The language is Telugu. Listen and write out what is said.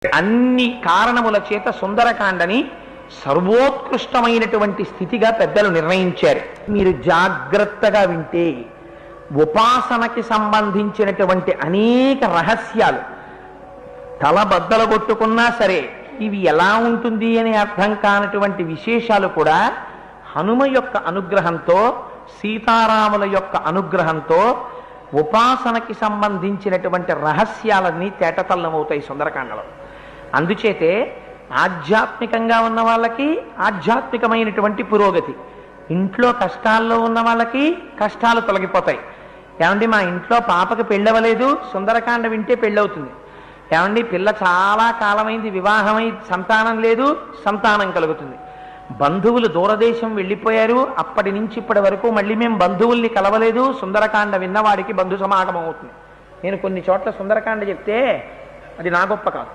అన్ని కారణముల చేత సుందరకాండని సర్వోత్కృష్టమైనటువంటి స్థితిగా పెద్దలు నిర్ణయించారు. మీరు జాగ్రత్తగా వింటే ఉపాసనకి సంబంధించినటువంటి అనేక రహస్యాలు తలబద్దలు కొట్టుకున్నా సరే ఇవి ఎలా ఉంటుంది అని అర్థం కానటువంటి విశేషాలు కూడా హనుమ యొక్క అనుగ్రహంతో, సీతారాముల యొక్క అనుగ్రహంతో ఉపాసనకి సంబంధించినటువంటి రహస్యాలన్నీ తేటతల్లమవుతాయి సుందరకాండలో. అందుచేతే ఆధ్యాత్మికంగా ఉన్న వాళ్ళకి ఆధ్యాత్మికమైనటువంటి పురోగతి, ఇంట్లో కష్టాల్లో ఉన్న వాళ్ళకి కష్టాలు తొలగిపోతాయి. ఏమండి మా ఇంట్లో పాపకి పెళ్ళవలేదు, సుందరకాండ వింటే పెళ్ళవుతుంది. ఏమండి పిల్ల చాలా కాలమైంది వివాహమై సంతానం లేదు, సంతానం కలుగుతుంది. బంధువులు దూరదేశం వెళ్ళిపోయారు, అప్పటి నుంచి ఇప్పటి వరకు మళ్ళీ మేము బంధువుల్ని కలవలేదు, సుందరకాండ విన్నవాడికి బంధు సమాగమం అవుతుంది. నేను కొన్ని చోట్ల సుందరకాండ చెప్తే అది నా గొప్ప కాదు,